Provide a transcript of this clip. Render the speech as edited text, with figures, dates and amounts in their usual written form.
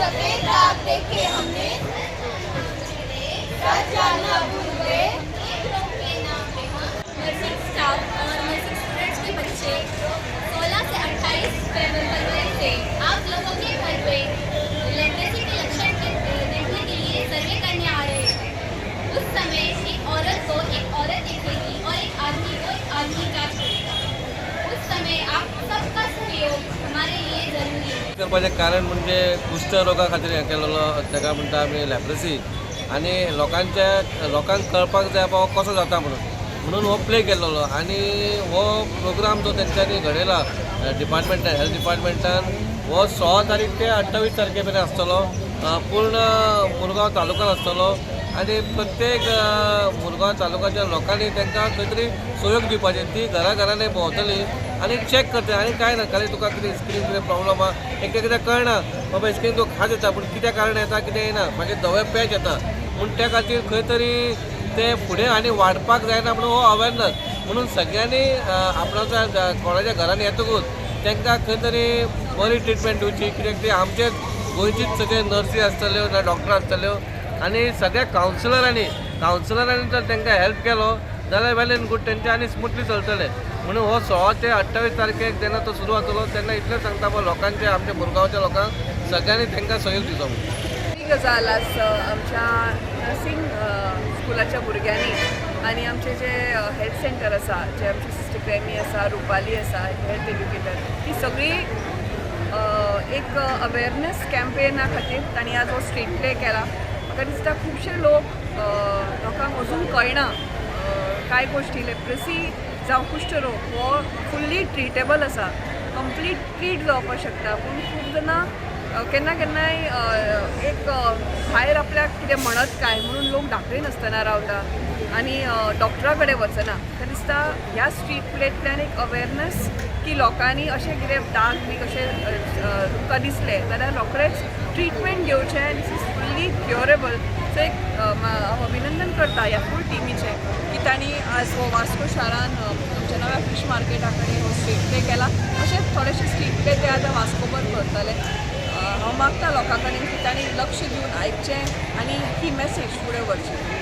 सफेद दाग देखे हमने, सच जानना भूल गए। नर्सिंग स्टाफ और नर्सिंग स्टूडेंट्स के बच्चे 16 से 28 फरवरी से आप लोगों के घर पे लेप्रेसी के लक्षण देखने के लिए सर्वे करने आ रहे हैं। उस समय एक औरत को एक औरत दिखेगी और एक आदमी को एक आदमी जांच करेगा। उस समय आप सबका सहयोग हमारे लिए जरूरी है। करपाचें कारण म्हणजे कुष्ठ रोगा खातीर हें केलेलो, ताका म्हणटा आमी लॅप्रेसी, आनी लोकांक कळपाक जाय बाबा कसो जाता म्हणून हो प्ले केल्लो। आनी हो प्रोग्राम जो तेंच्यांनी घडयला डिपार्टमेंटान, हेल्थ डिपार्टमेंटान, हो 16 तारीख ते 28 तारखे मेरेन आसतलो, पूर्ण मुरगांव तालुक्यात आसतलो। आनी प्रत्येक मुरगांव तालुक्याच्या लोकांनी तांकां खंय तरी सहयोग दिवपाचें, ती घरांनी भोंवतली आनी चॅक करतली। आनी कांय ना, खाली तुका कितें स्क्रीन कितें प्रॉब्लम आहा, कितें कळना बाबा स्क्रीन तुका खाज येता, पूण कित्या कारण येता कितें येना, मागीर धवे पॅच येता, पूण त्या खातीर खंय तरी ते फुडें आनी वाडपाक जायना म्हणून हो अवेरनस म्हणून सगळ्यांनी आपणाच्या कोणाच्या घरांनी येतकूच तांकां खंय तरी बरी ट्रिटमेंट दिवची, कित्याक ती आमचेच गोंयचीच सगळे नर्सी आसतल्यो ना डॉक्टर आसतल्यो, आनी सगळ्या कावन्सिलरांनी जर तांकां हेल्प केलो जाल्यार वेल एंड गूड, तेंचे आनी स्मुथली चलतलें। म्हणून हो 16 ते 28 तारखेक जेन्ना तो सुरू जातलो तेन्ना इतलें सांगता पळय लोकांचे, आमच्या मुरगांवच्या लोकांक सगळ्यांनी तांकां सहयोग दिवचो म्हणून। ही गजाल आज आमच्या नर्सिंग स्कुलाच्या भुरग्यांनी आनी आमचे जे हेल्थ सेंटर आसा, जे आमची सिस्टर क्रेमी आसा, रुपाली आसा, हेल्थ एड्युकेटर, ही सगळी एक अवेरनेस कॅम्पेना खातीर तांणी आज हो स्ट्रीट प्ले केला। म्हाका दिसता खुबशे लोकांक अजून कळना कांय गोश्टी। लेप्रेसी जावं कुश्ठरोग हो फुल्ली ट्रिटेबल आसा, कंप्लीट ट्रीट जावपाक शकता, पूण खूब जाणां केन्नाय एक भायर आपल्याक कितें म्हणत काय म्हणून लोक दाखय नासतना रावता आनी डॉक्टरा कडेन वचना। म्हाका दिसता ह्या स्ट्रीट प्लेंतल्यान एक अवेरनेस की लोकांनी अशें कितें दाग बी कशें तुमकां दिसले जाल्यार रोखडेंच ट्रिटमेंट घेवचें, this is fully curable. So एक हांव अभिनंदन करता ह्या फूल टिमीचें की तांणी आज हो वास्को शारान आमच्या नव्या फिश मार्केटा कडेन हो स्ट्रीट प्ले केला। अशेंच थोडेशे स्ट्रीट प्ले ते आतां वास्कोभर करतले। हांव मागता लोकां कडेन की तांणी लक्ष दिवन आयकचें आनी ही मॅसेज फुडें व्हरची।